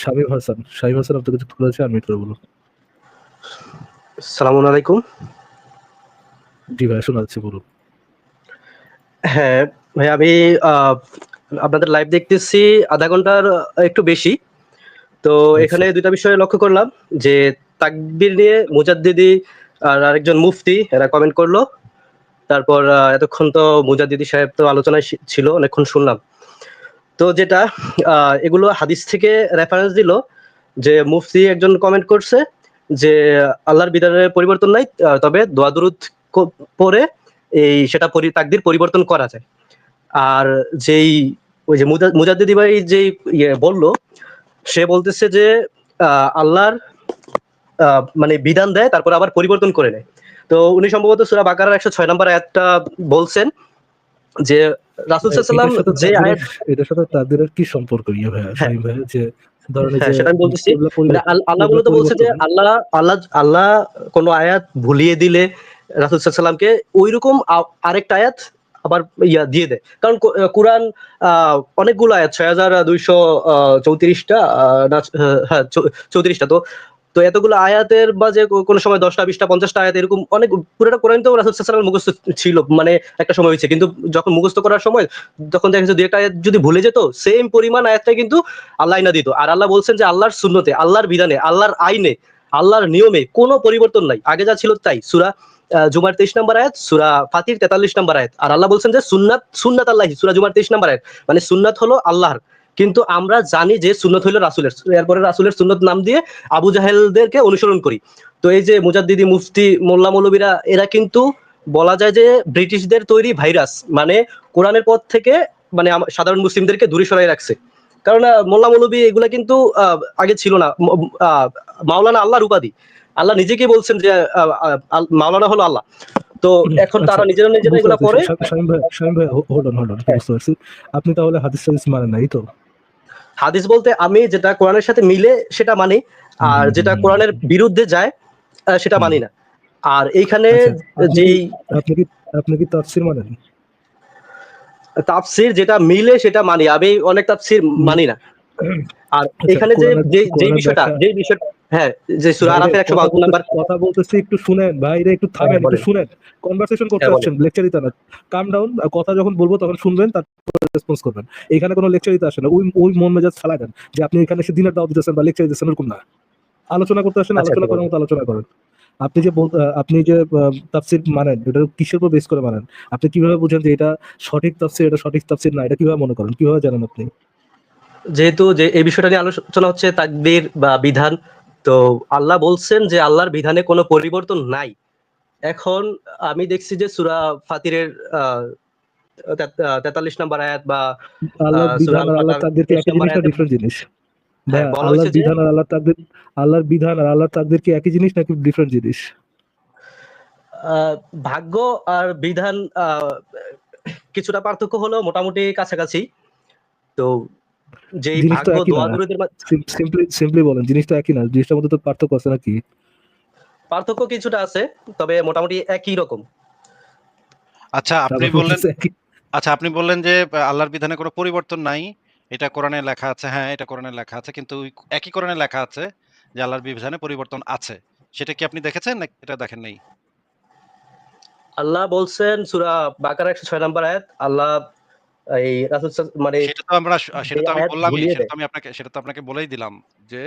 শামীম হাসান আপনাকে যুক্ত করেছে, আনমিউট করে বলুন। সালামু আলাইকুম। জি ভাই, শোনা যাচ্ছে, বলুন। হ্যাঁ, ভাই আমি আপনাদের লাইভ দেখতেছি আধা ঘন্টার একটু বেশি। তো আচ্ছা। এখানে ২ টা বিষয় লক্ষ্য করলাম যে তাকবীর নিয়ে মুজাদ্দিদি আর আরেকজন মুফতি এরা কমেন্ট করলো। তারপর এতক্ষণ তো মুজাদ্দিদি সাহেব তো আলোচনায় ছিল, অনেকক্ষণ শুনলাম। তো যেটা এগুলো হাদিস থেকে রেফারেন্স দিল যে মুফতি একজন কমেন্ট করছে যে আল্লাহর বিধানের পরিবর্তন নাই, তবে দোয়া দুরূদ পড়ে সেটা তাকদীর পরিবর্তন করা যায়। আর যেই ওই যে মুজাদ্দিদি ভাই যেই বলল, সে বলতেছে যে আল্লাহর মানে বিধান দেয় তারপর আবার পরিবর্তন করে নেয়। তো উনি সম্ভবত সূরা বাকারার ১০৬ নম্বর আয়াতটা বলছেন যে রাসূল ভাই, সাল্লাল্লাহু যে আয়াত এটার সাথে তাকদীরের কি সম্পর্ক ভাইয়া, হ্যাঁ, শামীম ভাইয়া? যে ধরেন এই হ্যাঁ, যে সেটা আমি বলতেছি। কিবলা মানে আল্লাহ কিবলা মূলত বলছে যে পরিবর্তন। আল্লাহ কোনো আয়াত ভুলিয়ে দিলে রাসূল সাল্লাল্লাহু আলাইহি ওয়াসাল্লামকে ঐরকম আরেকটা আয়াত আবার দিয়ে দেয়। কারণ কুরআন অনেকগুলো আয়াত ৬,২৩৪ টা না, হ্যাঁ, ৩৪ টা। তো এতগুলো আয়াতের বা যে কোনো সময় ১০ টা ২০ টা ৫০ টা আয়াত এরকম অনেক, পুরোটা কোরআন তো রাসূল সাল্লাল্লাহু আলাইহি ওয়াসাল্লামের মুখস্থ ছিল। মানে একটা সময় হয়েছে। কিন্তু যখন মুখস্থ করার সময় তখন দেখা যাচ্ছে ২ একটা আয়াত যদি ভুলে যেত, সেম পরিমাণ আয়াতটাই কিন্তু আল্লাহ আইনা দিত। আর আল্লাহ বলছেন যে আল্লাহর সুন্নতে, আল্লাহর বিধানে, আল্লাহর আইনে, আল্লাহর নিয়মে কোনো পরিবর্তন নাই। আগে যা ছিল তাই। সূরা জুমার ২৩ নম্বর আয়াত, সূরা ফাতির ৪৩ নম্বর আয়াত। আর আল্লাহ বলছেন যে সুন্নাত আল্লাহি, সূরা জুমার ২৩ নম্বর আয়াত। মানে সুন্নাত হলো আল্লাহর। কিন্তু আমরা জানি যে সুন্নত হইল রাসূলের। এরপরে রাসূলের সুন্নত নাম দিয়ে আবু জাহেলদেরকে অনুসরণ করি। তো এই যে মুজাদ্দিদি, মুফতি, মোল্লা মৌলবীরা এরা কিন্তু বলা যায় যে ব্রিটিশদের তৈরি ভাইরাস। মানে কোরআনের পথ থেকে মানে সাধারণ মুসলিমদেরকে দূরে সরাই রাখছে। কারণ মোল্লা মৌলবী এগুলা কিন্তু আগে ছিল না। মাওলানা আল্লাহর উপাধি। আল্লাহ নিজেকেই বলছেন যে মাওলানা হলো আল্লাহ। তো এখন আচ্ছা, তারা নিজেরা বুঝতে এগুলা পারছি। পড়ে। শামীম ভাই, হোল্ড অন, হ্যাঁ, বুঝতে পারছি। আপনি তাহলে হাদিস টাদিস মানেন না, এই তো? হাদিস বলতে আমি যেটা কোরআনের সাথে মিলে সেটা মানি, হুম, আর হুম, হুম, যেটা হুম, কোরআনের বিরুদ্ধে যায় সেটা হুম। মানি না। আর এইখানে আচ্ছা, আপনি কি যেই আপনি কি আপনি কি তাফসীর মানেন? তাফসির যেটা মিলে সেটা মানি, আমি অনেক তাফসির মিল মানি না। আর আচ্ছা, এখানে যেই কোরআনের বিষয়টা, ব্যাখ্যা। হ্যাঁ, যে সূরা ভাইরে, আরাফের ১৫২ নাম্বার। কথা বলতেছি, একটু শুনেন ভাইরে, একটু হ্যাঁ, থামেন, হ্যাঁ, একটু বলেন। শুনেন। কনভারসেশন করতে হ্যাঁ, বলেন। আসছেন, লেকচার দিতে না। কাম ডাউন। কথা যখন বলবো তখন শুনবেন, তারপর রেসপন্স করবেন। এখানে কোনো লেকচার দিতে আসে না। ওই ওই মন মেজাজ ফালাই দেন যে আপনি এখানে এসে দিনের দাওয়াত দিতেছেন বা লেকচার দিতেছেন, এরকম না। আলোচনা করতে আসেন, আচ্ছা, আলোচনা আচ্ছা, করার বলেন। মতো আলোচনা করেন। আপনি যে তাফসীর মানেন, এটা কিসের উপর বেস করে মানেন? আপনি কিভাবে বুঝেন যে এটা সঠিক তাফসীর, এটা সঠিক তাফসীর না? এটা কিভাবে মনে করেন, কিভাবে জানেন আপনি? যেহেতু যে এই বিষয়টা নিয়ে আলোচনা হচ্ছে তাকবীর বা বিধান, তো আল্লাহ বলছেন যে আল্লাহর বিধানে কোনো পরিবর্তন নাই। এখন আমি দেখছি যে সূরা ফাতিরের ৪৩ নাম্বার আয়াত বা আল্লাহর সূরা বিধান আল আর আল্লাহর বাকারার তাকদীর কি ২৩ একই নাম্বার জিনিস না আয়াতে ডিফারেন্ট জিনিস? হ্যাঁ, ভাইয়া, বলা আল্লাহর হয়েছে যে বিধান আর আল্লাহর বিধান আর আল্লাহর তাকদীর কি একই জিনিস নাকি ডিফারেন্ট জিনিস? ভাগ্য আর বিধান কিছুটা পার্থক্য হলেও মোটামুটি কাছাকাছি। তো যেই জিনিস তো ভাগ্য একই না। দোয়া দুরূদের সিম্পলি বলেন, জিনিসটা একই না, জিনিসটার মধ্যে তো পার্থক্য আছে নাকি? পার্থক্য কিছুটা আছে, তবে মোটামুটি একই রকম। আচ্ছা, আপনি তারপর বললেন বলতেছে একই। আপনি বললেন যে আল্লাহর বিধানে কোনো পরিবর্তন নাই। এটা কোরআনে লেখা আছে। হ্যাঁ, এটা কোরআনে লেখা আছে। কিন্তু ওই একই কোরআনে লেখা আছে যে আল্লাহর বিধানে পরিবর্তন আছে। সেটা কি আপনি দেখেছেন নাকি এটা দেখেন নাই? আল্লাহ বলছেন সূরা বাকারা ১০৬ নাম্বার আয়াত, আল্লাহ এই রাসূল মানে সেটা এই তো আমি আয়াত বললামই। ভুলিয়ে দেয়। সেটা তো আপনাকে বলেই দিলাম যে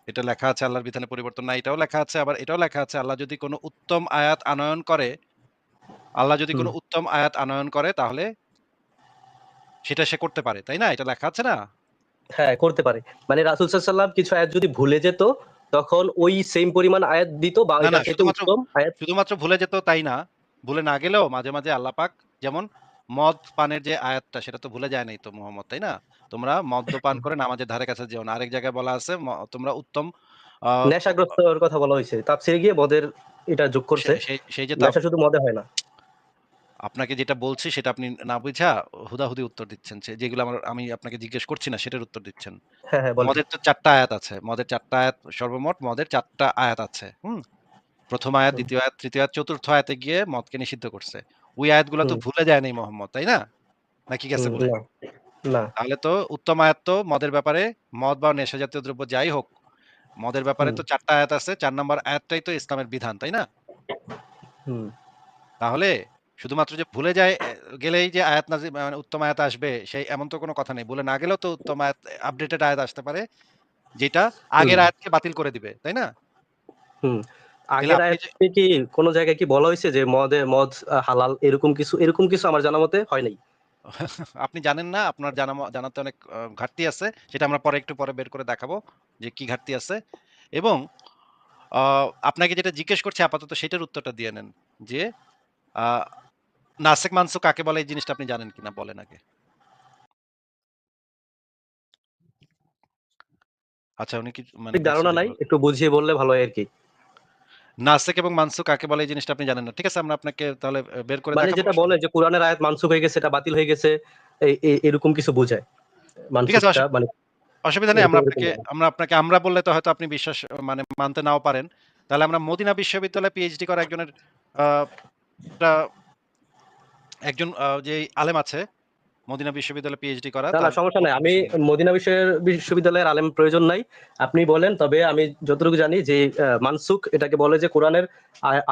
এটা লেখা আছে আল্লাহর বিধানে পরিবর্তন নাই। এটাও লেখা আছে, আবার এটাও লেখা আছে আল্লাহ যদি হুম। কোনো উত্তম আয়াত আনয়ন করে তাহলে সেটা সে করতে পারে। তাই না? এটা লেখা আছে না? হ্যাঁ, করতে পারে। মানে রাসূল সাল্লাল্লাহু কিছু আয়াত যদি ভুলে যেত, তখন ওই সেম পরিমাণ আয়াত দিত বা না, এটার চাইতে উত্তম আয়াত। শুধুমাত্র ভুলে যেত তাই না। ভুলে না গেলেও মাঝে, মাঝে আল্লাহ পাক যেমন মদ পানের যে আয়াতটা সেটা তো ভুলে যায় নাই তো মুহাম্মদ, তাই না? তোমরা মদ্যপান করে নামাজের ধারে কাছে যেও না। আরেক জায়গায় বলা আছে তোমরা উত্তম আ নেশাগ্রস্তর কথা বলা হইছে। তাফসীরে গিয়ে মদের এটা যোগ সে করছে। সেই সেই যে নেশা শুধু মদে হয় না। আপনাকে যেটা বলছি সেটা আপনি না বুঝা হুদাহুদি উত্তর দিচ্ছেন। যেগুলো আমি আপনাকে জিজ্ঞেস করছি না সেটার উত্তর দিচ্ছেন। হ্যাঁ, হ্যাঁ, বলেন। মদের তো ৪ টা আয়াত আছে। সর্বমোট মদের ৪ টা আয়াত আছে। হুম? ১ম আয়াত, হুম, ২য় আয়াত, ৩য় আয়াত, ৪র্থ আয়াতে গিয়ে মদকে নিষিদ্ধ করছে। ওই আয়াতগুলা তো হুম, ভুলে যায় নাই মোহাম্মদ, তাই না? নাকি গেছে হুম, ভুলে? না। না। তাহলে তো উত্তম আয়াত তো মদের ব্যাপারে, মদ বা নেশা জাতীয় দ্রব্য যাই হোক, মদের ব্যাপারে হুম, তো ৪ টা আয়াত আছে। ৪ নাম্বার আয়াতটাই তো ইসলামের বিধান, তাই না? হুম। তাহলে শুধুমাত্র যে ভুলে যায় গেলেই যে আয়াত নাযিল মানে উত্তম আয়াত আসবে সেই এমন তো কোনো কথা নেই। ভুলে না গেলেও তো উত্তম আয়াত আপডেটেড আয়াত আসতে পারে যেটা হুম, আগের আয়াতকে বাতিল করে দিবে, তাই না? হুম। তাইলে আগের আপনি যে আয়াতে কি কোন জায়গায় কি বলা হইছে যে মদ হালাল এরকম কিছু আমার জানা মতে হয় নাই। আপনি জানেন না, আপনার জানাতে অনেক ঘাটতি আছে। সেটা আমরা একটু পরে বের করে দেখাবো যে কি ঘাটতি আছে। এবং আ আপনাকে যেটা জিজ্ঞেস করছি আপাতত সেটার উত্তরটা দিয়ে নেন। যে আ নাসেখ মানসুখ কাকে বলে এই জিনিসটা আপনি জানেন কিনা বলেন আগে? আচ্ছা উনি কি মানে ঠিক বলছে ধারণা যে নাই। একটু বুঝিয়ে বললে ভালো হয় আরকি। নাসেখ এবং মানসুখ কাকে বলে এই জিনিসটা আপনি জানেন না। ঠিক আছে? আমরা আপনাকে তাহলে বের করে মানে দেখাবো। যেটা বলে যে কোরআনের আয়াত মানসুখ হয়ে গেছে, এটা বাতিল হয়ে গেছে। এরকম কিছু বোঝায়। ঠিক আছে, মানসুখটা মানে অসুবিধা নেই। এরকম, এরকম বলে। আমরা বললে তো হয়তো আপনি বিশ্বাস মানে মানতে নাও পারেন। তাহলে আমরা মদিনা বিশ্ববিদ্যালয়ে পিএইচডি করা একজনের আ একটা একজন যে আলেম আছে, মদিনা বিশ্ববিদ্যালয়ে পিএইচডি করা না, না তার সমস্যা নাই। বক্তব্য আমি শুনবেন। মদিনা বিশ্ববিদ্যালয়ের আলেম প্রয়োজন নাই। আপনি বলেন। তবে আমি যতটুকু জানি যে মানসুখ এটাকে বলে যে কোরআনের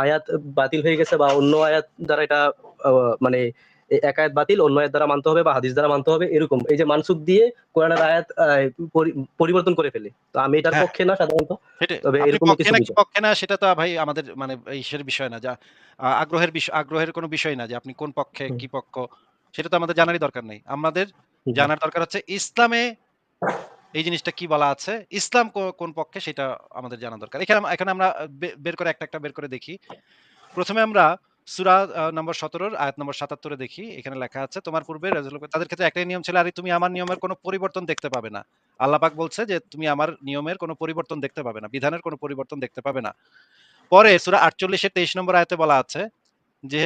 আয়াত বাতিল হয়ে গেছে বা অন্য আয়াত দ্বারা এটা আ মানে এক আয়াত বাতিল অন্য আয়াত দ্বারা মানতে হবে বা হাদিস দ্বারা মানতে হবে এরকম। এই যে মানসুখ দিয়ে কোরআনের আয়াত পরিবর্তন করে ফেলে। তো আমি এটার হ্যাঁ, পক্ষে না সাধারণত। সেটাই। তবে আপনি এরকমই পক্ষে কিছু নাকি বুঝায়। পক্ষে না সেটা তো ভাই আমাদের মানে ইসের বিষয় না। আগ্রহের কোনো বিষয় না যে আপনি কোন পক্ষে, হুম, কি পক্ষ সেটা তো আমাদের জানারই দরকার নেই। আমাদের হুম, জানার দরকার হচ্ছে ইসলামে এই জিনিসটা কি বলা আছে? ইসলাম কোন পক্ষে সেটা আমাদের জানা দরকার। এখানে আমরা বের করে একটা বের করে দেখি। ১ম এ আমরা সূরা নম্বর ১৭ আয়াত নম্বর ৭৭ এ দেখি। এখানে লেখা আছে, "তোমার পূর্বে তাদের ক্ষেত্রে একটাই নিয়ম ছিল, আরে তুমি আমার নিয়মের কোন পরিবর্তন দেখতে পাবে না।" আল্লাহ পাক বলছে যে, "তুমি আমার নিয়মের কোন পরিবর্তন দেখতে পাবে না। বিধানের কোন পরিবর্তন দেখতে পাবে না।" পরে সূরা ৪৮ এর ২৩ নম্বর আয়াতে বলা আছে যে,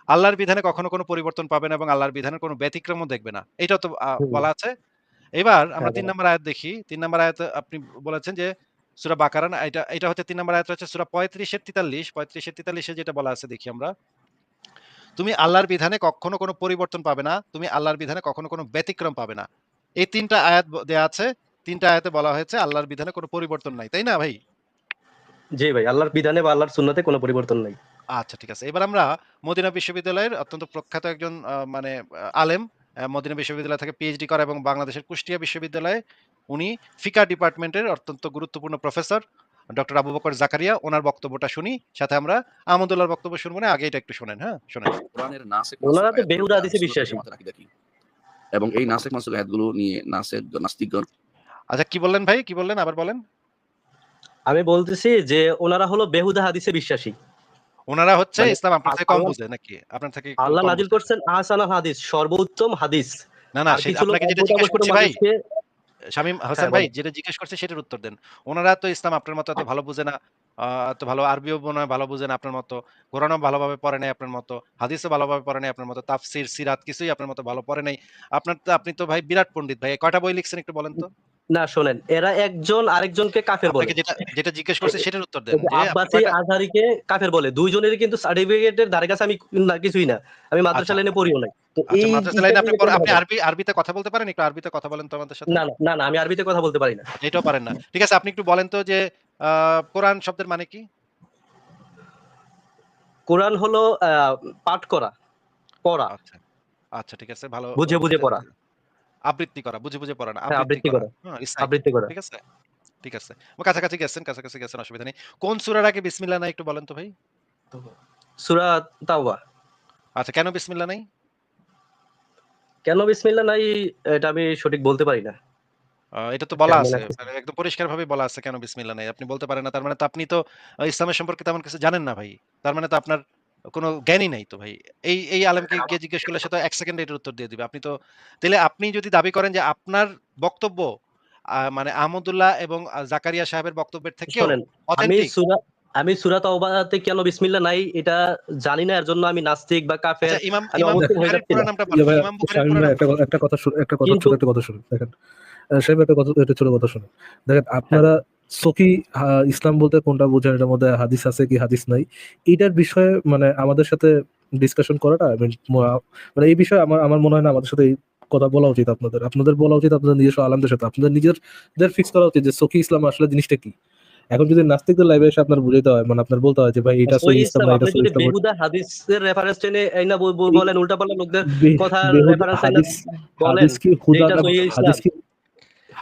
"আল্লাহর বিধানে কখনো কোন পরিবর্তন পাবে না এবং আল্লাহর বিধানের কোন ব্যতিক্রমও দেখবে না।" এটাও তো হুম, বলা আছে। এবার আমরা হ্যাঁ ৩ বলেন। নাম্বার আয়াত দেখি। ৩ নাম্বার আয়াতে আপনি বলেছেন যে সূরা বাকারা না এটা হচ্ছে ৩ নাম্বার আয়াত হচ্ছে সূরা ৩৫ এর ৪৩, ৩৫ এর ৪৩ এ যেটা বলা আছে দেখি আমরা। তুমি আল্লাহর বিধানে কখনো কোনো পরিবর্তন পাবে না। তুমি আল্লাহর বিধানে কখনো কোনো ব্যতিক্রম পাবে না। এই ৩ টা আয়াত দেয়া আছে। ৩ টা আয়াতে বলা হয়েছে আল্লাহর বিধানে কোনো পরিবর্তন নাই। তাই না ভাই? জি ভাই, আল্লাহর বিধানে বা আল্লাহর সুন্নাতে কোনো পরিবর্তন নাই। আচ্ছা ঠিক আছে। এবার আমরা মদিনা বিশ্ববিদ্যালয়ের অত্যন্ত প্রখ্যাত একজন মানে আলেম মদিনা বিশ্ববিদ্যালয় থেকে পিএইচডি করা এবং বাংলাদেশের কুষ্টিয়া বিশ্ববিদ্যালয়ে উনি ফিকহ ডিপার্টমেন্টের অত্যন্ত গুরুত্বপূর্ণ প্রফেসর ডক্টর আবু বকর জাকারিয়া ওনার বক্তব্যটা শুনি। সাথে আমরা আহমদুল্লাহর বক্তব্য শুনবো না। আগে এটা একটু শোনেন, হ্যাঁ? শোনেন। কোরআনের নাসেখ মানসুখ উনারা তো বেহুদা আয়াতগুলোতে আহলে হাদিসে সুন্নাত ওয়াল বিশ্বাসী। জামাতের আকীদা কি? এবং এই নাসেখ মানসুখ আয়াতগুলো নিয়ে নাস্তিকগণ আচ্ছা কি বললেন ভাই? কি বললেন? আবার বলেন। আমি বলতেছি যে ওনারা হলো বেহুদা হাদিসে বিশ্বাসী। উনারা হচ্ছে মানে ইসলাম আপনার থেকে কম আল্লাহ বুঝে নাকি? আপনার থেকে একটু আল্লাহ কম নাজিল বুঝে? করছেন আহসানুল হাদিস, সর্বোত্তম হাদিস। না, না আর কিছু লোক আপনাকে যেটা অদ্ভুত জিজ্ঞেস অবস্থার করছি ভাই, মানুষকে শামীম হ্যাঁ হোসেন ভাই বলেন। যেটা জিজ্ঞেস করছে সেটার উত্তর দেন। উনারা তো ইসলাম আপনার মতো এত ভালো বুঝে না। এত ভালো আরবিও মনে হয় ভালো বুঝে না আপনার মতো। কোরআনও ভালোভাবে পড়ে নাই আপনার মতো। হাদিসও ভালোভাবে পড়ে নাই আপনার মতো। তাফসীর, সিরাত কিছুই আপনার মতো ভালো পড়ে নাই। আপনি তো ভাই বিরাট পণ্ডিত ভাই। কয়টা বই লিখছেন একটু বলেন তো? না শোনেন, এরা একজন আরেকজনকে কাফের বলে। আপনাকে যেটা জিজ্ঞেস করছি সেটার উত্তর দেন। এই যে যে আপনি আব্বাসী কয়টা আজহারীকে কাফের বলে। দুইজনেরই কিন্তু সার্টিফিকেটের ধারে কাছে আমি না কিছুই না। আমি মাদ্রাসা আচ্ছা, লাইনে পড়িও নাই। তো আচ্ছা এই মাদ্রাসা লাইনে ইত্যাদি কেন আপনি হবে? আরবিতে কথা বলতে পারেন? একটু আরবিতে কথা বলেন তো আমাদের সাথে। না, না, না, না আমি আরবিতে কথা বলতে পারি না। এটাও পারেন না। ঠিক আছে আপনি একটু বলেন তো যে আ কোরআন শব্দের মানে কি? কোরআন হলো পাঠ করা, পড়া, আচ্ছা, আচ্ছা ঠিক আছে ভালো বুঝে, বুঝে পড়া। আবৃত্তি করা, বুঝে পড়া না, হ্যাঁ, আবৃত্তি আবৃত্তি করা। করা, হ্যাঁ, রিসাইট। আবৃত্তি করা। ঠিক আছে? ঠিক আছে। কাছাকাছি গেছেন অসুবিধা নেই। কোন সূরার আগে বিসমিল্লাহ নাই একটু বলেন তো ভাই? সূরা তাওবা। আচ্ছা কেন বিসমিল্লাহ নাই? কেন বিসমিল্লাহ নাই এটা আমি সঠিক বলতে পারি না। এটা তো বলা কেন আছে। লাগতেছে? মানে একদম পরিষ্কারভাবে বলা আছে কেন বিসমিল্লাহ নাই। আপনি বলতে পারেন না। তার মানে তো আপনি তো ইসলামের সম্পর্কে তেমন কিছু জানেন না ভাই। তার মানে তো আপনার কোনো জ্ঞানই নাই তো ভাই। এই আলেমকে গিয়ে জিজ্ঞেস করলে সে তো ১ সেকেন্ডে এটার উত্তর দিয়ে দিবে। তাইলে আপনি যদি দাবি করেন যে আপনার বক্তব্য মানে আহমদুল্লাহ এবং জাকারিয়া সাহেবের বক্তব্যের থেকেও শোনেন, আমি অথেন্টিক সূরা আমি সূরা তাওবাতে কেন বিসমিল্লাহ নাই এটা জানি না। এর জন্য আমি নাস্তিক বা আচ্ছা কাফের ইমাম আমি ইমাম অমুসলিম হয়ে বুখারীর যাচ্ছি পুরা না। নামটা ইয়ে বলেন। ভাই, ইমাম বুখারীর শামীম পুরা ভাই নামটা বলেন। ছোট কিন্তু একটা কথা শুনুন। দেখেন, শামীম ভাই একটা ছোট কথা শুনুন। দেখেন হ্যাঁ, আপনারা সহি ইসলাম বলতে কোনটা বোঝেন, এটার মধ্যে হাদিস আছে কি হাদিস নাই, এটার বিষয়ে মানে আমাদের সাথে ডিসকাশন করাটা মানে এই বিষয়ে আমার আমার মনে হয় না আমাদের সাথে কথা বলা উচিত আপনাদের। আপনাদের বলা উচিত আপনাদের নিজস্ব আলেমদের সাথে। আপনাদের নিজেদের ফিক্স করা উচিত যে সহিহ ইসলাম আসলে জিনিসটা কি। এখন যদি নাস্তিকদের লাইভে এসে আপনার বুঝাইতে হয়, মানে আপনার বলতে হয় যে ভাই এটা সহি সহিহ ইসলাম ইসলাম না, এটা আপনি সহিহ যদি ইসলাম। বেহুদা হাদিসের রেফারেন্স টেনে এই না এই বলেন, উল্টাপাল্টা লোকদের বে- কথার বেহুদা রেফারেন্স না হাদিস, বলেন হাদিস কি যে হুদা এটা না, সহি হাদিস ইসলাম। কি,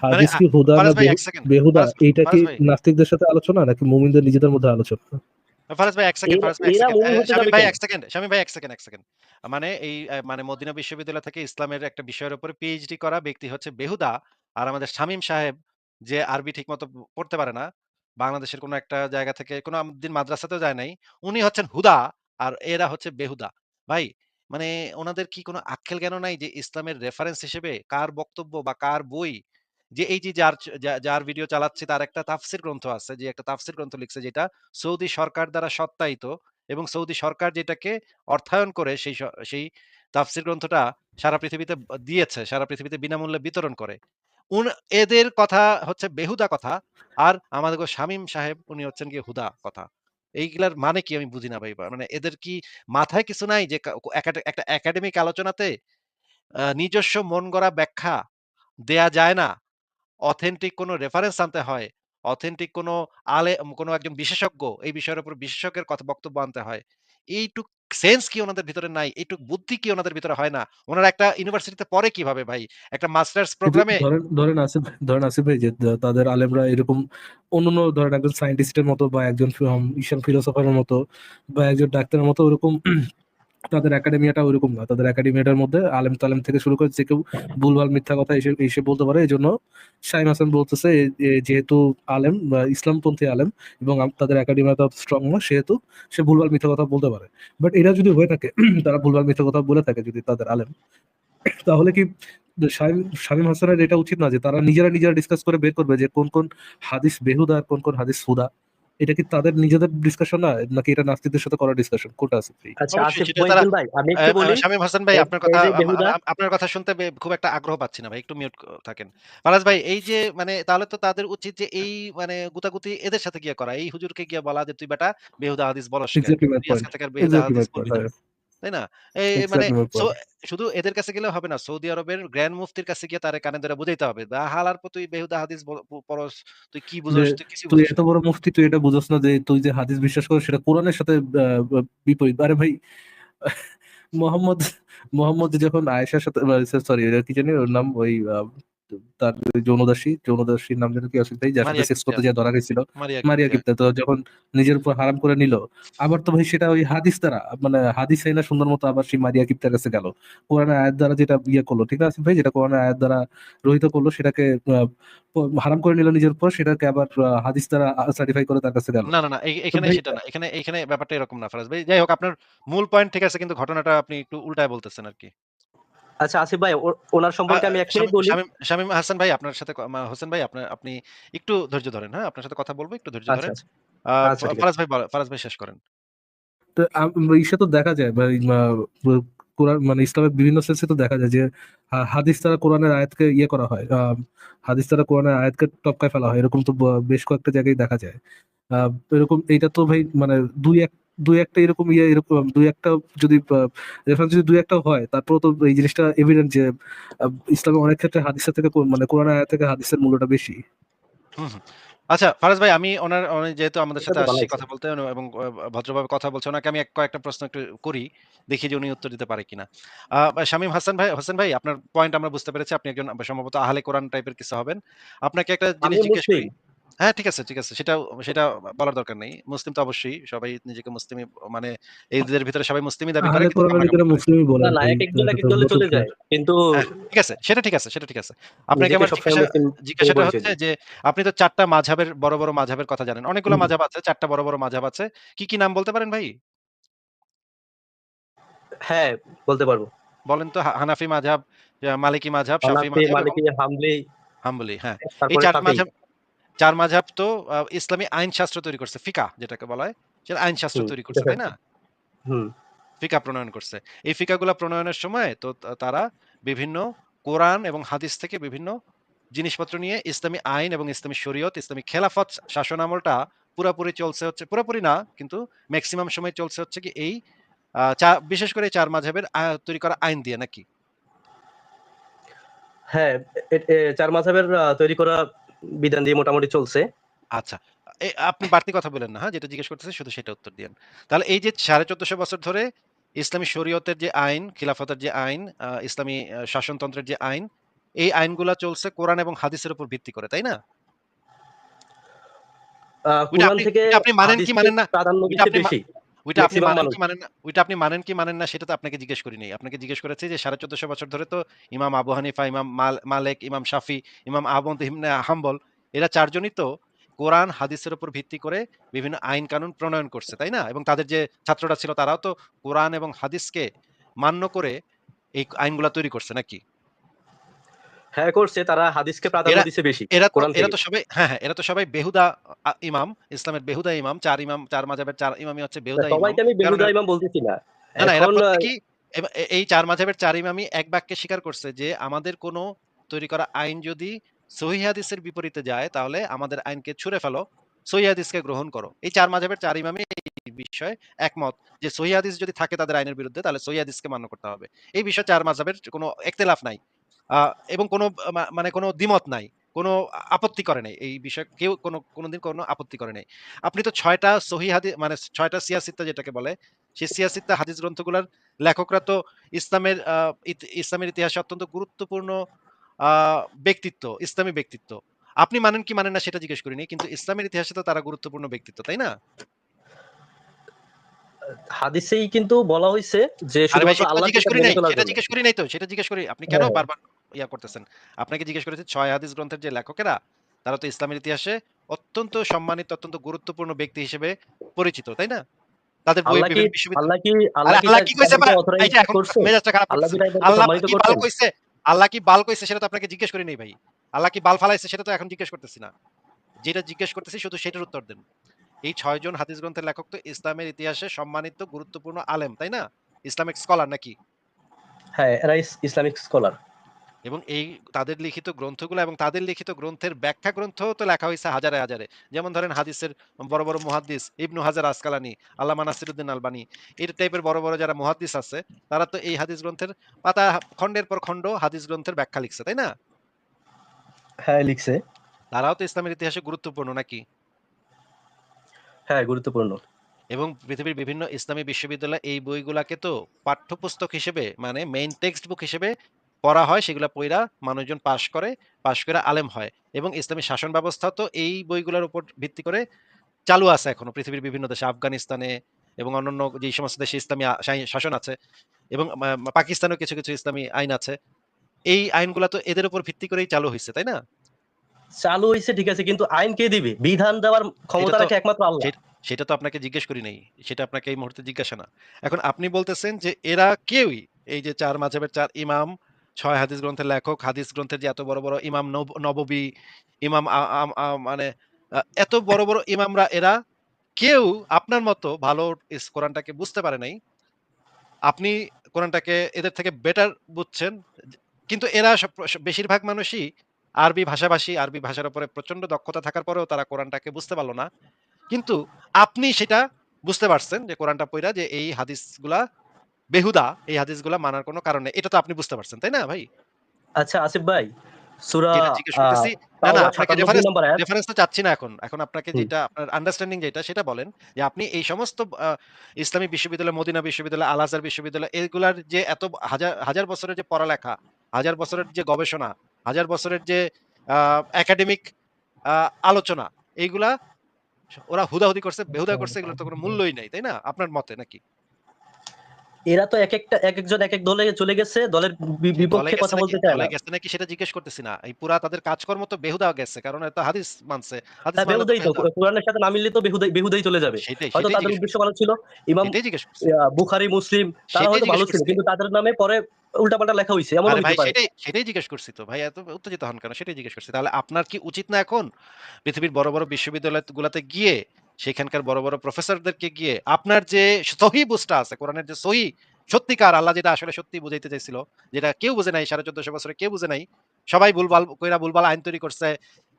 মানে হাদিস কি হুদা না ফারাজ ভাই 1 সেকেন্ড। বেহুদা, এইটা কি ফারাজ ভাই নাস্তিকদের সাথে আলোচনা নাকি মুমিনদের নিজেদের মধ্যে আলোচনা? ফারাজ ভাই 1 সেকেন্ড, এরা ফারাজ ভাই 1 এরা সেকেন্ড। মুমিন হতে শামীম যাবে ভাই কেন? 1 সেকেন্ড, শামীম ভাই 1 সেকেন্ড, 1 সেকেন্ড। মানে এই মানে মদিনা বিশ্ববিদ্যালয় থেকে ইসলামের একটা বিষয়ের উপরে পিএইচডি করা ব্যক্তি হচ্ছে বেহুদা। আর আমাদের শামীম সাহেব যে আরবি ঠিকমতো পড়তে পারে না, বাংলাদেশের কোনো একটা জায়গা থেকে কোনো দিন মাদ্রাসাতেও যায় নাই। উনি হচ্ছেন হুদা আর এরা হচ্ছে বেহুদা। ভাই মানে ওনাদের কি কোনো আক্কেল জ্ঞানও নাই যে ইসলামের রেফারেন্স হিসেবে কার বক্তব্য বা কার বই, যে এই যে যার ভিডিও চালাচ্ছে তার একটা তাফসীর গ্রন্থ আছে, যে একটা তাফসীর গ্রন্থ লিখছে যেটা সৌদি সরকার দ্বারা সত্যায়িত এবং সৌদি সরকার যেটাকে অর্থায়ন করে সেই তাফসীর গ্রন্থটা সারা পৃথিবীতে দিয়েছে, সারা পৃথিবীতে বিনামূল্যে বিতরণ করে। উন এদের কথা হচ্ছে বেহুদা কথা, আর আমাদের শামীম সাহেব উনি হচ্ছেন গিয়ে হুদা কথা। এইগুলার মানে কি আমি বুঝি না ভাই। মানে এদের কি মাথায় কিছু নাই যে একটা একাডেমিক আলোচনাতে নিজস্ব মন গড়া ব্যাখ্যা দেয়া যায় না? অথেন্টিক কোনো রেফারেন্স আনতে হয়। অথেন্টিক কোনো একজন বিশেষজ্ঞ, এই বিষয়ের উপর বিশেষজ্ঞের কথা বক্তব্য আনতে হয়। এইটুক সেন্স কি ওনাদের ভিতরে নাই? এইটুক বুদ্ধি কি ওনাদের ভিতরে হয় না? ওনারা একটা ইউনিভার্সিটিতে পড়ে কিভাবে ভাই? একটা মাস্টার্স কিন্তু প্রোগ্রামে ধরেন আসিফ ভাই যে তাদের আলেমরা এরকম অন্যান্য ধরেন একজন সায়েন্টিস্টের মতো বা একজন ঈশান ফিলোসফারের মতো বা একজন ডাক্তারের মতো ওরকম তাদের একাডেমিয়াটা ওইরকম না। তাদের একাডেমিয়াটার মধ্যে আলেম তালেম থেকে শুরু করে যে কেউ ভুলভাল মিথ্যা কথা এসে এসে বলতে পারে। এই জন্য শাইম হাসান বলতেছে যেহেতু আলেম বা ইসলামপন্থী আলেম এবং তাদের একাডেমিয়াটা স্ট্রং না, সেহেতু সে ভুলভাল মিথ্যা কথা বলতে পারে। বাট এটা যদি হয়ে থাকে তারা ভুলভাল মিথ্যা কথা বলে থাকে যদি তাদের আলেম, তাহলে কি শামীম হাসানের এটা উচিত না যে তারা নিজেরা ডিসকাস করে বের করবে যে কোন কোন হাদিস বেহুদা আর কোন কোন হাদিস হুদা? এটা কি তাদের নিজেদের ডিসকাশন না, নাকি এটা নাস্তিকদের সাথে করা ডিসকাশন? কোনটা আছে ভাই? আচ্ছা অবশ্যই আসিফ সেটা তারা মহিউদ্দিন ভাই আমি একটু বলি। শামীম হাসান ভাই এই আপনার কথা এই যে বেহুদা আপনার কথা শুনতে খুব একটা আগ্রহ পাচ্ছি না ভাই। একটু মিউট থাকেন। ফারাজ ভাই এই যে মানে তাহলে তো তাদের উচিত যে এই মানে গুতাগুতি এদের সাথে গিয়ে করা। এই হুজুরকে গিয়ে বলা যে তুই বেটা বেহুদা হাদিস বলস কেন? এক্স্যাক্টলি মাই তুই পয়েন্ট। আজকে থেকে আর বেহুদা এক্স্যাক্টলি হাদিস মাই পয়েন্ট। বলবি না। হ্যাঁ, তাই না? এই মানে এক্স্যাক্টলি মাই সো পয়েন্ট। শুধু এদের কাছে গেলেও হবে না। সৌদি আরবের গ্র্যান্ড মুফতির কাছে গিয়ে তারে কানে ধরে বুঝাইতে হবে। হালার পর তুই বেহুদা হাদিস পড়স, তুই কি যে বুঝোস? তুই কিছুই তুই বুঝোস এত না। বড় মুফতি, তুই এটা বুঝোস না যে তুই যে হাদিস বিশ্বাস করিস সেটা কোরআনের সাথে বিপরীত? আরে ভাই, মোহাম্মদ মোহাম্মদ যখন আয়েশার সাথে, সরি কি জানি ওর নাম, ওই তার ওই যৌনদাসীর নাম যেন কি আসলে, তাই যার সাথে মারিয়া সেক্স কিপ্টিয়া, করতে যায় ধরা গেছিল, মারিয়া মারিয়া কিপ্টিয়া। গিপ্তা, তো যখন নিজের উপর হারাম করে নিল, আবার তো ভাই সেটা ওই হাদিস দ্বারা, মানে হাদিস না সুন্দর মতো আবার সেই মারিয়া গিপ্তার কাছে গেল, কোরআনের আয়াত দ্বারা যেটা ইয়ে করলো, ঠিক আছে ভাই, যেটা কোরআনের আয়াত দ্বারা রহিত করলো সেটাকে হারাম করে নিল নিজের উপর, সেটাকে আবার হাদিস দ্বারা সার্টিফাই করে তার কাছে গেল। না। তো এখানে ভাই সেটা না। এখানে ব্যাপারটা এরকম না ফারাজ ভাই। যাই হোক আপনার মূল পয়েন্ট ঠিক আছে কিন্তু ঘটনাটা আপনি একটু উল্টায় বলতেছেন আরকি। আচ্ছা আসিফ ভাই ওনার আ সম্পর্কে আমি এক মিনিট শামীম বলি। শামীম শামীম হাসান ভাই আপনার সাথে হোসেন ভাই আপনি একটু ধৈর্য ধরেন, হ্যাঁ? আপনার সাথে কথা বলব, একটু ধৈর্য আচ্ছা ধরেন। আচ্ছা আ আচ্ছা ঠিক আছে। ফারাজ ভাই শেষ করেন। তো ইসে তো দেখা যায় বা কোরআন মানে ইসলামের বিভিন্ন সেন্সে তো দেখা যায় যে হাদিস দ্বারা কোরআনের আয়াতকে ইয়ে করা হয়, হাদিস দ্বারা কোরআনের আয়াতকে টপকায় ফেলা হয়, এরকম তো বেশ কয়েকটা জায়গায় দেখা যায়। এরকম এইটা তো ভাই মানে দুই একটা এরকম এরকম দুই একটা যদি রেফারেন্স যদি দুই একটা হয়, তারপর তো এই জিনিসটা এভিডেন্ট যে ইসলামে অনেক ক্ষেত্রে হাদিসের থেকে মানে কোরআনের আয়াত থেকে হাদিসের মূল্যটা বেশি। হুম। আচ্ছা ফারাজ ভাই আমি উনি যেহেতু আমাদের এটা সাথে তো ভালো আসছে আছে। কথা বলতে এবং ভদ্রভাবে কথা বলছে, ওনাকে আমি কয়েকটা প্রশ্ন একটু করি। দেখি যে উনি উত্তর দিতে পারে কিনা। শামীম হাসান ভাই, হোসেন ভাই আপনার পয়েন্ট আমরা বুঝতে পেরেছি। আপনি একজন সম্ভবত আহলে কোরআন টাইপের কিছু হবেন। আপনাকে একটা জিনিস আমি জিজ্ঞেস মুসলিম। করি। হ্যাঁ, ঠিক আছে। সেটা বলার দরকার নেই। মুসলিম তো অবশ্যই সবাই নিজেকে মুসলিমই মানে এদের ভিতরে সবাই মুসলিমই দাবি করে আহলে কিন্তু কোরআনের কামাকামি নিজেরা করে। মুসলিমই না বলেন না ভাই, এক এক দল এক এটা এক তো দলে নতুন চলে কি? যায় কিন্তু হ্যাঁ, ঠিক আছে। সেটা ঠিক আছে। আপনাকে নিজেকে আমার সবসময় মুসলিম বলে জিজ্ঞাসাটা পরিচয় হচ্ছে দিই। যে আপনি তো ৪ টা বড় মাযহাবের কথা জানেন। অনেকগুলো মাযহাব আছে, ৪ টা বড় মাযহাব আছে। কি নাম বলতে পারেন ভাই? হ্যাঁ বলতে পারবো। বলেন তো হানাফি মাযহাব, মালিকি মাযহাব, শাফি হানাফি মাযহাব এবং মালিকি হামলি হাম্বলি। হ্যাঁ। এই তারপরে ৪ সাফি। মাযহাব ৪ মাযহাব তো ইসলামী আইন শাস্ত্র তৈরি করছে। ফিকাহ যেটাকে বলা হয়। সেটা আইন শাস্ত্র হুম তৈরি এটা করছে, তাই সত্য। না? হুম ফিকাহ প্রণয়ন করছে। এই ফিকাহগুলা প্রণয়নের সময় তো তারা বিভিন্ন কোরআন এবং হাদিস থেকে বিভিন্ন জিনিসপত্র নিয়ে ইসলামী আইন এবং ইসলামী শরীয়ত, ইসলামী খেলাফত শাসন আমলটা পুরাপুরি চলছে হচ্ছে, পুরাপুরি না কিন্তু মেক্সিমাম সময় চলছে হচ্ছে কি এই বিশেষ করে ৪ মাযহাবের তৈরি করা আইন দিয়ে নাকি? হ্যাঁ, 4 মাযহাবের তৈরি করা বিধান দিয়ে মোটামুটি চলছে। আচ্ছা। আপনি বাড়তি কথা বলেন না, হ্যাঁ? যেটা জিজ্ঞেস করতেছি শুধু সেটা উত্তর দিয়েন। তাহলে এই যে 1450 বছর ধরে ইসলামী শরীয়তের যে আইন, খিলাফতের যে আইন, ইসলামী শাসনতন্ত্রের যে আইন, এই আইনগুলা চলছে কোরআন এবং হাদিসের উপর ভিত্তি করে, তাই না? কোরআন থেকে ওইটা আপনি মানেন কি হাদিসকে মানেন না? প্রাধান্য ওইটা দিচ্ছে আপনি বেশি ওইটা আপনি মেক্সিমাম মানেন মানুষ। কি মানেন না? ওইটা আপনি মানেন কি মানেন না সেটা তো আপনাকে জিজ্ঞেস করি নাই। আপনাকে জিজ্ঞেস করেছি যে 1450 বছর ধরে তো ইমাম আবু হানিফা, ইমাম মালেক, ইমাম শাফি, ইমাম আহমদ ইবনে হাম্বল এরা ৪ জনই তো কোরআন হাদিসের উপর ভিত্তি করে বিভিন্ন আইন কানুন প্রণয়ন করছে, তাই না? এবং তাদের যে ছাত্ররা ছিল তারাও তো কোরআন এবং হাদিসকে মান্য করে এই আইনগুলা তৈরি করছে নাকি? হ্যাঁ, করছে, তারা হাদিসকে প্রাধান্য এরা দিচ্ছে বেশি এরা তো কোরআন এরা থেকে। তো সবাই হ্যাঁ, হ্যাঁ, এরা তো সবাই বেহুদা ইমাম, ইসলামের বেহুদা ইমাম, ৪ ইমাম, ৪ মাযহাবের ৪ ইমামই হচ্ছে বেহুদা ইমাম। সবাইকে আমি কারণ বেহুদা ইমাম বলতেছি না। না, না, এরা এখন প্রত্যেকেই এই ৪ মাযহাবের ৪ ইমামই এক বাক্যে স্বীকার করছে যে আমাদের কোন তৈরি করা আইন যদি সহিহ হাদিসের বিপরীতে যায় তাহলে আমাদের আইনকে ছুঁড়ে ফেলো, সহিহ হাদিসকে গ্রহণ করো। এই ৪ মাযহাবের ৪ ইমামই এই বিষয়ে একমত যে সহিহ হাদিস যদি থাকে তাদের আইনের বিরুদ্ধে তাহলে সহিহ হাদিসকে মান্য করতে হবে। এই বিষয়ে ৪ মাযহাবের কোনো ইখতিলাফ নাই। এবং কোনো মানে কোনো দ্বিমত নাই। কোনো আপত্তি করে নাই। এই বিষয়ে কেউ কোনোদিন কোনো আপত্তি করে নাই। আপনি তো ৬ টা সহিহ মানে ৬ টা সিয়াসিত্তা যেটাকে বলে, সেই সিয়াসিত্তা হাদিস গ্রন্থগুলার লেখকরা তো ইসলামের ইসলামের ইতিহাসে অত্যন্ত গুরুত্বপূর্ণ আ ব্যক্তিত্ব, ইসলামী ব্যক্তিত্ব। আপনি মানেন কি মানেন না সেটা জিজ্ঞেস করিনি। কিন্তু ইসলামের ইতিহাসে তো তারা গুরুত্বপূর্ণ ব্যক্তিত্ব, তাই না? হাদিসেই কিন্তু বলা হইছে যে আরে ভাই শুধুমাত্র সেটা তো আল্লাহর জিজ্ঞেস কিতাব করি মেনে নাই। চলার সেটা জন্য। জিজ্ঞেস করি নাই তো। সেটা জিজ্ঞেস করি। আপনি কেন হ্যাঁ, হ্যাঁ। বারবার করতেছেন? আপনাকে জিজ্ঞেস করেছি ৬ হাদিস গ্রন্থের যে লেখকেরা, তারা তো ইসলামের ইতিহাসে অত্যন্ত সম্মানিত, অত্যন্ত গুরুত্বপূর্ণ ব্যক্তি হিসেবে পরিচিত, তাই না? তাদের বই আল্লাহ কি বিভিন্ন বিশ্ববিদ্যালয় আল্লাহ কি আরে আল্লাহ কি আল্লাহ কি কইছে তাদেরকে এই অথরাইজ যে এখন করছেন? মেজাজটা খারাপ আল্লাহ কি করতেছেন। তাদেরকে আল্লাহ সম্মানিত কি বাল করছেন? কইছে? আল্লাহ কি বাল কইছে সেটা তো আপনাকে জিজ্ঞেস করি নাই ভাই। আল্লাহ কি বাল ফালাইছে সেটা তো এখন জিজ্ঞেস করতেছি না। যেটা জিজ্ঞেস করতেছি শুধু সেটার উত্তর দেন। এই ৬ জন হাদিস গ্রন্থের লেখক তো ইসলামের ইতিহাসে সম্মানিত গুরুত্বপূর্ণ আলেম, তাই না? ইসলামিক স্কলার নাকি? হ্যাঁ, এরা ইসলামিক স্কলার। এবং এই তাদের লিখিত গ্রন্থগুলো এবং তাদের লিখিত গ্রন্থের ব্যাখ্যা গ্রন্থও তো লেখা হইছে হাজারে, হাজারে। যেমন ধরেন হাদিসের বড়, বড় মুহাদ্দিস ইবনু হাজার আসকালানি, আল্লামা নাসিরুদ্দিন আলবানী, এই টাইপের বড়, বড় যারা মুহাদ্দিস আছে, তারা তো এই হাদিস গ্রন্থের পাতা খন্ডের পর খন্ড হাদিস গ্রন্থের ব্যাখ্যা লিখছে, তাই না? হ্যাঁ, লিখছে। তারাও তো ইসলামের ইতিহাসে গুরুত্বপূর্ণ নাকি? হ্যাঁ, গুরুত্বপূর্ণ। এবং পৃথিবীর বিভিন্ন ইসলামী বিশ্ববিদ্যালয় এই বইগুলাকে তো পাঠ্যপুস্তক হিসেবে মানে মেইন টেক্সট বুক হিসেবে পড়া হয়, সেগুলা পইড়া মানুষজন পাশ করে, পাশ করে আলেম হয়। এবং ইসলামী শাসন ব্যবস্থা তো এই বইগুলোর উপর ভিত্তি করে চালু আছে এখনো পৃথিবীর বিভিন্ন দেশে, আফগানিস্তানে এবং অন্যান্য যে সমস্ত দেশে ইসলামী শাসন আছে এবং পাকিস্তানেও কিছু, কিছু ইসলামী আইন আছে। এই আইনগুলা তো এদের উপর ভিত্তি করেই চালু হইছে, তাই না? চালু হইছে ঠিক আছে, কিন্তু আইন কে দিবে? বিধান দেওয়ার সেটা ক্ষমতা তো রাখে একমাত্র আল্লাহ। সেটা তো আপনাকে জিজ্ঞেস করি নাই। সেটা আপনাকে এই মুহূর্তে জিজ্ঞাসা না। এখন আপনি বলতেছেন যে এরা কেউই এই যে ৪ মাযহাবের ৪ ইমাম, ৬ হাদিস গ্রন্থের লেখক, হাদিস গ্রন্থের যে এত বড়, বড় ইমাম নববী, ইমাম আ আম আ মানে এত বড়, বড় ইমামরা এরা কেউ আপনার মতো ভালো কোরআনটাকে বুঝতে পারে নাই। আপনি কোরআনটাকে এদের থেকে বেটার বুঝছেন। কিন্তু এরা বেশিরভাগ মানুষই আরবি ভাষাভাষী, আরবি ভাষার উপরে প্রচন্ড দক্ষতা থাকার পরেও তারা কোরআনটাকে বুঝতে পারল না। কিন্তু আপনি সেটা বুঝতে পারছেন যে কোরআনটা পইড়া যে এই হাদিসগুলা বেহুদা, এই হাদিসগুলা মানার কোনো কারণ নেই। এটা তো আপনি বুঝতে পারছেন, তাই না ভাই? আচ্ছা আসিফ ভাই, সূরা যেটা জিজ্ঞেস আ করতেছি না, তাওবা আপনাকে ৯৭ নম্বর আয়াত। রেফারেন্স তো চাচ্ছি না এখন। এখন আপনাকে হুম। যেটা আপনার আন্ডারস্ট্যান্ডিং যেটা সেটা বলেন যে আপনি এই সমস্ত ইসলামী বিশ্ববিদ্যালয়, মদিনা বিশ্ববিদ্যালয়, আল আজহার বিশ্ববিদ্যালয় এগুলার যে এত হাজার, হাজার বছরের যে পড়ালেখা, হাজার বছরের যে গবেষণা, হাজার বছরের যে একাডেমিক আলোচনা, এইগুলা ওরা হুদাহুদি করছে, বেহুদা করছে, এগুলোর তো কোনো মূল্যই নাই, তাই না? আপনার মতে নাকি? এরা তো একেকজন একেক দলে চলে গেছে, দলের দলে বিপক্ষে গেছে কথা নাকি বলতে চায় দলে না। গেছে নাকি সেটা জিজ্ঞেস করতেছি না। এই পুরা তাদের কাজকর্ম তো বেহুদা গেছে। কারণ এরা তো হাদিস মানছে। হাদিস হ্যাঁ, মানলে তো বেহুদাই তো। বেহুদা। কোরআনের সাথে না মিললে তো বেহুদাই চলে যাবে। হয়তো সেটাই তাদের জিজ্ঞেস উদ্দেশ্য করছি। ভালো ছিল। ইমাম সেটাই জিজ্ঞেস করছি। বুখারী, মুসলিম তারা সেটাই হয়তো জিজ্ঞেস ভালো ছিল। করছি। কিন্তু তাদের নামে পরে উল্টাপাল্টা লেখা হইছে। এমনও আরে হইতে ভাই পারে। সেটাই জিজ্ঞেস করছি তো। ভাই এত উত্তেজিত হন কেন? সেটাই জিজ্ঞেস করছি। তাহলে আপনার কি উচিত না এখন পৃথিবীর বড়, বড় বিশ্ববিদ্যালয়গুলাতে গিয়ে সেখানকার বড়, বড় প্রফেসরদেরকে গিয়ে আপনার যে সহি বুঝটা আছে, কোরআনের যে সহি সত্যিকার আল্লাহ যেটা আসলে সত্যি বুঝাইতে চাইছিল, যেটা কেউ বুঝে নাই ১৪৫০ বছরে কেউ বুঝে নাই, সবাই ভুলভাল কইরা ভুলভাল আইন তৈরি করছে।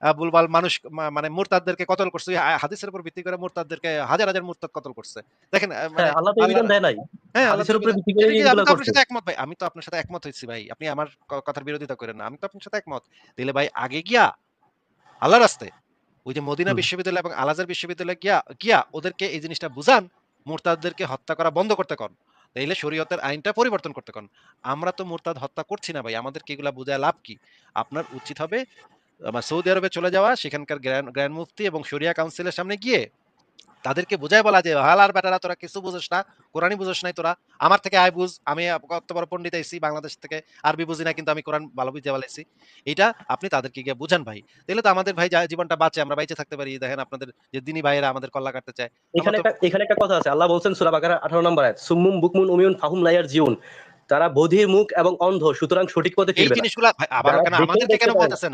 ভুলভাল মানুষ মানে মুরতাদদেরকে কতল করছে। ওই হাদিসের উপর ভিত্তি করে মুরতাদদেরকে হাজার, হাজার মুরতাদ কতল করছে। দেখেন মানে হ্যাঁ, আল্লাহ তো এই আল্লাহ বিধান দেয় নাই। হ্যাঁ, আল্লাহ হাদিসের তো উপরে বিধান ভিত্তি করে এটা কি আমি এগুলা তো আপনার করছে। সাথে একমত ভাই। আমি তো আপনার সাথে একমত হইছি ভাই। আপনি আমার কথার বিরোধিতা করেন না। আমি তো আপনার সাথে একমত। তাইলে ভাই আগে গিয়া আল্লাহর রাস্তায় ওই যে মদিনা হুম। বিশ্ববিদ্যালয় এবং আল আজহার বিশ্ববিদ্যালয়ে গিয়া গিয়া ওদেরকে এই জিনিসটা বুঝান, মুরতাদদেরকে হত্যা করা বন্ধ করতে কন। তাইলে শরীয়তের আইনটা পরিবর্তন করতে কন। আমরা তো মুরতাদ হত্যা করছি না ভাই। আমাদেরকে এগুলা বুঝায় লাভ কি? আপনার উচিত হবে সৌদি আরবে চলে যাওয়া, সেখানকার গ্র্যান্ড মুফতি এবং শরিয়া কাউন্সিলের সামনে গিয়ে তাদেরকে বুঝায় বলা যে, "হালার বেটারা তোরা কিছু বুঝোস না, কোরআনই বুঝোস নাই তোরা। আমার থেকে আয় বুঝ। আমি কত বড় পণ্ডিত আইছি বাংলাদেশ থেকে। আরবি বুঝি না কিন্তু আমি কোরআন ভালো বুঝতে পারলাইছি।" এইটা আপনি তাদেরকে গিয়ে বুঝান ভাই। তাইলে তো আমাদের ভাই জীবনটা বাঁচে, আমরা বাইচে থাকতে পারি। দেখেন আপনাদের যে দিনী ভাইয়েরা আমাদের কল্লা কাটতে চায়। আমরা তো এখানে একটা কথা আছে। আল্লাহ বলছেন সূরা বাকারা 18 নম্বর আয়াত, সুম্মুম বুকমুন উমিয়ুন ফাহুম লা ইয়ারজিউন। তারা বধির, মুখ এবং অন্ধ, সুতরাং সঠিক পথে এই ফিরবে না। জিনিসগুলা ভাই আবারও যারা কেন দেখেও আমাদেরকে দেখতে কেন পারে না। বলতেছেন?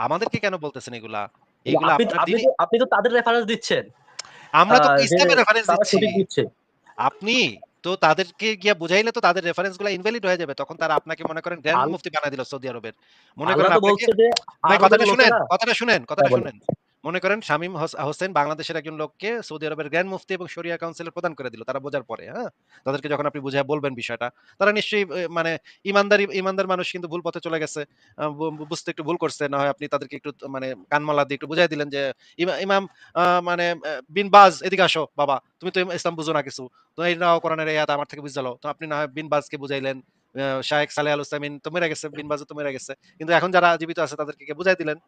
আমাদেরকে কেন বলতেছেন এগুলা? এগুলা আপনি আপনার আপনি দিনই তো আপনি তো তাদের রেফারেন্স দিচ্ছেন। আমরা তো যে ইসলামের রেফারেন্স তারা দিচ্ছি। সঠিক দিচ্ছে। আপনি তো তাদেরকে গিয়া বুঝাইলে তো তাদের রেফারেন্স গুলা ইনভ্যালিড হয়ে যাবে। তখন তারা আপনাকে মনে করেন গ্র্যান্ড আল মুফতি বানায় দিল সৌদি আরবের। মনে আল্লাহ করেন তো আপনাকে বলছে যে ভাই আরবের কথাটা শুনেন, লোকেরা। কথাটা শুনেন, হ্যাঁ, কথাটা বলেন। শুনেন। মনে করেন শামীম হোসেন বাংলাদেশের একজন লোককে সৌদি আরবের গ্র্যান্ড মুফতি এবং শরিয়া কাউন্সিলের প্রদান করে দিল। তারা বোঝার পরে, হ্যাঁ? তাদেরকে যখন আপনি বুঝায় বলবেন বিষয়টা, তারা নিশ্চয়ই মানে ইমানদার মানুষ কিন্তু ভুল পথে চলে গেছে। বুঝতে একটু ভুল করছে। না হয় আপনি তাদেরকে একটু মানে কানমালা দিয়ে একটু বুঝায় দিলেন যে ইমাম মানে বিন বাজ এদিকে আসো বাবা। তুমি তো ইসলাম বুঝো না কিছু। তো এই নাও কোরআনের এই আয়াত আমার থেকে বুঝালো। তো আপনি না হয় বিন বাজকে বুঝাইলেন। শায়েখ সালেহ আল উসাইমিন তো মরে গেছে, বিন বাজও তো মরে গেছে। কিন্তু এখন যারা জীবিত আছে তাদেরকে গিয়ে বুঝাই দিলেন।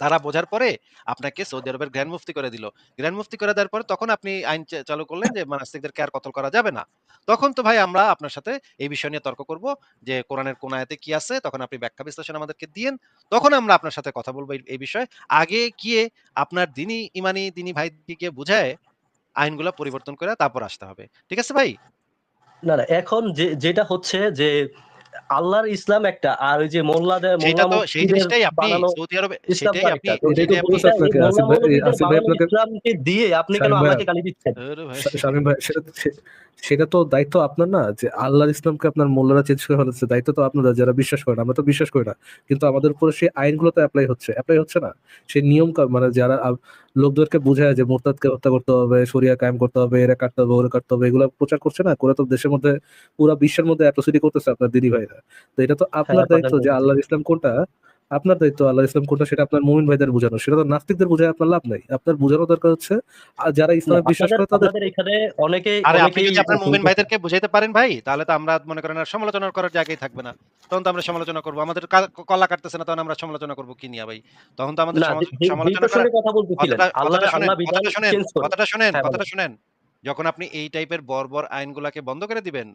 তারা বোঝার পরে আপনাকে সৌদি আরবের গ্র্যান্ড মুফতি করে দিল। গ্র্যান্ড মুফতি করে দেওয়ার পরে তখন আপনি আইন চালু করলেন যে নাস্তিকদেরকে আর কতল করা যাবে না। তখন তো ভাই আমরা আপনার সাথে এই বিষয় নিয়ে তর্ক করব যে কোরআনের কোন আয়াতে কি আছে, তখন আপনি ব্যাখ্যা বিশ্লেষণ আমাদেরকে দিয়েন। তখন আমরা আপনার সাথে কথা বলব এই বিষয়ে। আগে গিয়ে আপনার দিনী ভাইকে গিয়ে বুঝায় আইনগুলা পরিবর্তন করে তারপর আসতে হবে। ঠিক আছে ভাই? না, না, এখন যেটা হচ্ছে যে আল্লাহর ইসলাম একটা, আর ওই যে সেটা মোল্লা তো সেই মুফতিদের জিনিসটাই আপনি বানানো সৌদি আরবে ইসলাম তো সেটাই আপনি আরেকটা। তো এটাই তো সেটাই আপনি বলতেছে এই আপনাকে মোল্লা আসিফ ভাই, মৌলবীদের আসিফ ভাই বানানো আপনাকে, ইসলামকে দিয়ে আপনি কেন শামীম ভাই, আল্লাহকে গালি দিচ্ছেন? আরে ভাই শামীম ভাই, সেটা তো দায়িত্ব আপনার না, যে আল্লাহর ইসলামকে আপনার মোল্লারা চেঞ্জ করে ফেলেছে, দায়িত্ব তো আপনাদের যারা বিশ্বাস করেন। আমরা তো বিশ্বাস করি না, কিন্তু আমাদের উপরে সেই আইনগুলো তো অ্যাপ্লাই হচ্ছে না। সেই নিয়ম মানে যারা লোকদেরকে বোঝায় যে মুরতাদকে হত্যা করতে হবে, শরিয়া কায়েম করতে হবে, এরা কাটতে হবে, ওরা কাটতে হবে, এগুলো প্রচার করছে না করে, তো দেশের মধ্যে পুরো বিশ্বের মধ্যে অ্যাট্রোসিটি করতেছে আপনার দিদি ভাইরা। তো এটা তো হ্যাঁ, আপনার দায়িত্ব যে করতেছি। আল্লাহর ইসলাম কোনটা, আপনার দায়িত্ব আল্লাহর ইসলাম কোনটা সেটা আপনার মুমিন ভাইদের বোঝানো। সেটা তো নাস্তিকদের বোঝায় আপনার লাভ নাই। আপনার বোঝানো দরকার হচ্ছে আর যারা না, ইসলামে বিশ্বাস করে তাদের। আপনাদের এখানে অনেকেই আরে আপনি অনেকেই যদি আপনার ভুল মুমিন করছে। ভাইদেরকে বুঝাইতে পারেন ভাই, তাহলে তো আমরা মনে করেন আর সমালোচনা করার জায়গায় থাকবে না। তখন তো আমরা সমালোচনা করব। আমাদের কল্লা কাটতেছে না, তখন আমরা সমালোচনা করব কি নিয়ে ভাই? তখন তো আমাদের না, যেই সমালোচনা করা প্রসঙ্গে কথা বলতেছিলেন, কথাটা শুনেন, আল্লাহ বিধান চেঞ্জ করে। হ্যাঁ, বলেন। কথাটা শুনেন। যখন আপনি এই টাইপের বর্বর আইনগুলাকে বন্ধ করে দিবেন,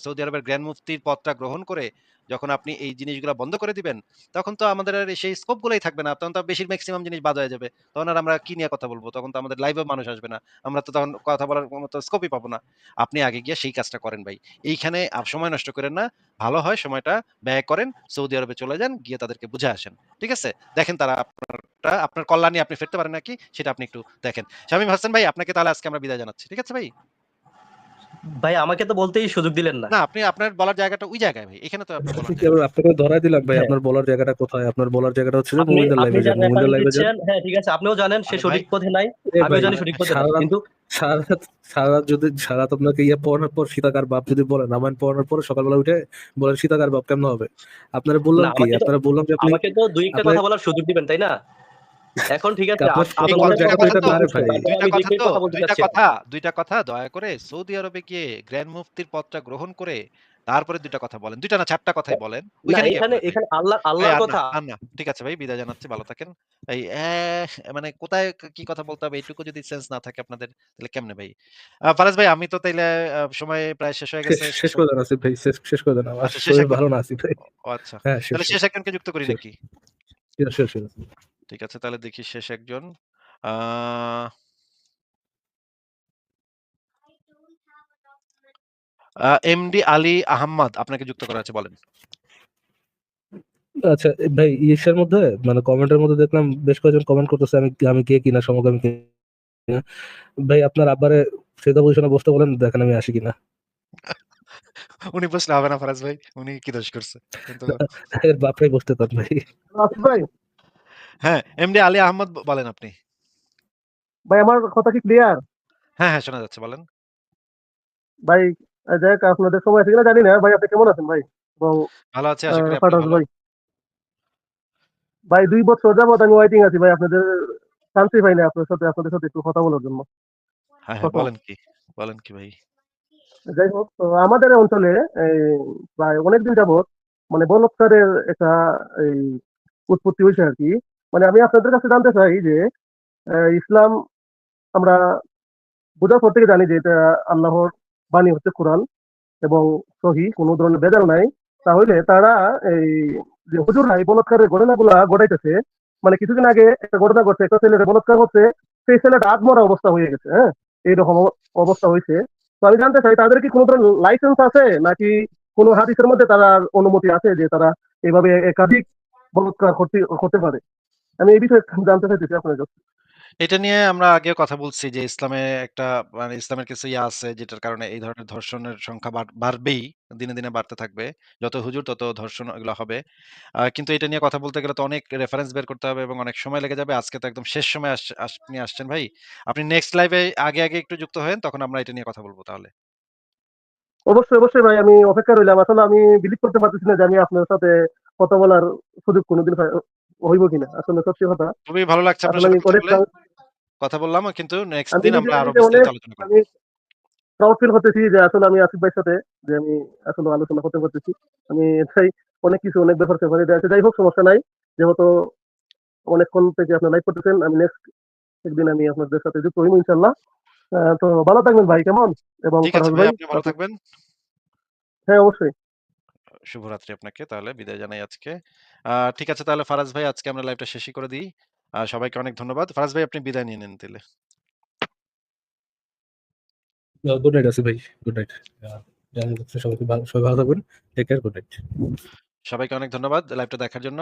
সৌদি আরবের গ্র্যান্ড মুফতির পদটা গ্রহণ করে যখন আপনি এই জিনিসগুলা বন্ধ করে দিবেন, তখন তো আমাদের আর সেই স্কোপ গুলাই থাকবে না। তখন তো বেশির ম্যাক্সিমাম জিনিস বাদ হয়ে যাবে। তখন আর আমরা কি নিয়ে কথা বলব? তখন তো আমাদের লাইভেও মানুষ আসবে না। আমরা তো তখন কথা বলার মতো স্কোপই পাবো না। আপনি আগে গিয়ে সেই কাজটা করেন ভাই। এইখানে সময় নষ্ট করেন না। ভালো হয় সময়টা ব্যয় করেন। সৌদি আরবে চলে যান, গিয়ে তাদেরকে বুঝায় আসেন। ঠিক আছে? দেখেন তারা আপনার কল্যাণে আপনি ফিরতে পারেন নাকি সেটা আপনি একটু দেখেন। শামীম হাসান ভাই আপনাকে তাহলে আজকে আমরা বিদায় জানাচ্ছি। ঠিক আছে ভাই? ভাই, আমাকে তো বলতেই সুযোগ দিলেন না। না আপনি আপনার বলার জায়গাটা ওই জায়গায় ভাই। এখানে তো আপনার বলার আপনি কি জায়গা আবার না। আপনাকে ধরাই দিলাম ভাই, হ্যাঁ, আপনার বলার জায়গাটা কোথায়? আপনার বলার জায়গাটা হচ্ছে যে আপনি মুমিনদের আপনি লাইভে যান, যার মুমিনদের রেফারেন্স লাইভে যান। দিচ্ছেন, হ্যাঁ ঠিক আছে, আপনিও জানেন সে আরে ভাই, সঠিক পথে নাই, এ আমিও ভাই, জানি সঠিক পথে নাই, সারা রাত কিন্তু সারা রাত আপনাকে ইয়ে পড়ানোর পর সীতাকার বাপ যদি বলেন, রামায়ণ পড়ানোর পরে সকালবেলা উঠে বলেন সীতাকার বাপ কেমন হবে? আপনারা না, বললাম কি, আপনারা বললাম যে আপনি, আমাকে তো দুই একটা আপনার কথা বলার সুযোগ দিবেন, তাই না? এখন ঠিক আছে, আপনার কথা এই বলার আপনাদের দুইটা জায়গা তো কথা কথা এটা তো না রে অবশ্যই, ভাই। তারপর আমি দুই একটা কথা বলতে চাচ্ছি। দুইটা কথা দয়া করে সৌদি আরবে গিয়ে গ্র্যান্ড মুফতির পদটা গ্রহণ করে তারপরে দুইটা কথা বলেন। দুইটা না ৪ টা কথাই বলেন। না, ওইখানে গিয়ে এখানে বলেন ভাই। এখানে ভাই আল্লাহর আর না, কথা। আর না। ঠিক আছে ভাই বিদায় জানাচ্ছি। ভালো থাকেন। এই মানে কোথায় কি কথা বলতে হবে এইটুকু যদি সেন্স না থাকে আপনাদের তাহলে কেমনে ভাই? ফারাজ ভাই আমি তো তাইলে সময় প্রায় শেষ হয়ে শেষ গেছে। শেষ করে দেন আসিফ ভাই, শেষ করে দেন, আমার আচ্ছা শেষ শরীর একজন ভালো না আসিফ ভাই। ও আচ্ছা। হ্যাঁ, শেষ তাহলে শেষ শেষ একজনকে যুক্ত করি শেষ নাকি? শেষ শেষ শেষ। ঠিক আছে তাহলে দেখি শেষ একজন। আ এমডি আলী আহম্মদ আপনাকে যুক্ত করা আছে বলেন। আচ্ছা ভাই, ইসের মধ্যে মানে কমেন্টের মধ্যে দেখলাম বেশ কয়েকজন কমেন্ট করতেছে আমি আমি কে কিনা, সমকামী কিনা। ভাই আপনার আব্বারে সেটা পজিশনে বসতে বলেন, দেখেন আমি আসি কিনা। উনি বসলে হবে না ফারাজ ভাই। উনি কি দোষ করছে? কিন্তু এর বাপরে বসতে পার ভাই। আসিফ ভাই, হ্যাঁ, এমডি আলী আহমদ বলেন আপনি। ভাই আমার কথা কি ক্লিয়ার? হ্যাঁ, হ্যাঁ শোনা যাচ্ছে বলেন। ভাই যাই হোক, আপনাদের সময় আছে কিনা জানি না। ভাই আপনি কেমন আছেন ভাই? এবং ভালো আছি, আশা করি আপনি ফারহাদ ভালো। ভাই, ভাই 2 বছর যাবত আমি ওয়েটিং আছি ভাই, আপনাদের চান্সই পাই না আপনাদের সাথে একটু কথা বলার জন্য। হ্যাঁ, হ্যাঁ প্রথম, বলেন কি ভাই? যাই হোক, তো আমাদের অঞ্চলে এই প্রায় অনেকদিন যাবত মানে বলৎকারের একটা এই উৎপত্তি হয়েছে আর কি। মানে আমি আপনাদের কাছে জানতে চাই যে ইসলাম আমরা বোঝার পর থেকে জানি যে এটা আল্লাহর বাণী হচ্ছে কোরআন এবং সহি, কোনো ধরনের ভেজাল নাই। তাহলে তারা এই যে হুজুররা এই বলাৎকারের ঘটনাগুলা ঘটাইতেছে, মানে কিছুদিন আগে একটা ঘটনা ঘটছে, একটা ছেলের বলাৎকার হচ্ছে, সেই ছেলেটা আত্মরা অবস্থা হয়ে গেছে, হ্যাঁ, এইরকম অবস্থা হয়েছে। তো আমি জানতে চাই তাদের কি কোনো ধরনের লাইসেন্স আছে, নাকি কোনো হাদিসের মধ্যে তারা অনুমতি আছে যে তারা এইভাবে একাধিক বলাৎকার করতে পারে? আমি এই বিষয়ে জানতে চাইতেছি আপনার কাছে। এটা নিয়ে আমরা আগেও কথা বলছি যে ইসলামে একটা মানে ইসলামের কিছু ইয়ে আছে যেটার কারণে এই ধরনের ধর্ষণের সংখ্যা বাড়বেই। দিনে, দিনে বাড়তে থাকবে। যত হুজুর তত ধর্ষণ এগুলো হবে। কিন্তু এটা নিয়ে কথা বলতে গেলে তো অনেক রেফারেন্স বের করতে হবে এবং অনেক সময় লেগে যাবে। আজকে তো একদম শেষ সময়ে আপনি আসছেন ভাই। আপনি নেক্সট লাইভে আগে একটু যুক্ত হয়েন, তখন আমরা এটা নিয়ে কথা বলব তাহলে। অবশ্যই, অবশ্যই ভাই, আমি অপেক্ষা রইলাম। আসলে আমি বিলিভ করতে পারতেছি না যে আমি আপনার সাথে কথা বলার সুযোগ কোনোদিন হইব কিনা। আসলে সত্যি কথা। খুবই ভালো লাগছে আপনার আসলে সাথে আমি কথা অনেক বলে। কথা বললাম কিন্তু নেক্সট আমি দিন নিজে আমরা আরো নিজে অনেক বিস্তারিত আলোচনা করব। আমি প্রাউড ফিল করতেছি যে আসলে আমি আসিফ ভাইয়ের সাথে যে আমি আসলে আলোচনা করতে পারতেছি। আমি এটাই অনেক ব্যাপার স্যাপার এটা আছে। যাই হোক, সমস্যা নাই। যেহেতু অনেকক্ষণ থেকে আপনি লাইভ করতেছেন, আমি নেক্সট একদিন আমি আপনাদের সাথে যুক্ত হইব ইনশাল্লাহ। তো ভালো থাকবেন ভাই, কেমন? এবং ঠিক আছে ফরহাদ ভাই, ভাই আপনি ভালো থাকবেন। হ্যাঁ, অবশ্যই। শুভরাত্রি আপনাকে। তাহলে বিদায় জানাই আজকে। ঠিক আছে তাহলে ফারাজ ভাই, আজকে আমরা লাইভটা শেষই করে দিই। সবাইকে অনেক ধন্যবাদ। ফারাজ ভাই আপনি বিদায় নিয়ে নেন তাইলে। গুড নাইট আসিফ ভাই। Good night. সবাই ভালো থাকবেন। Take care. Good night. সবাইকে অনেক ধন্যবাদ লাইভটা দেখার জন্য।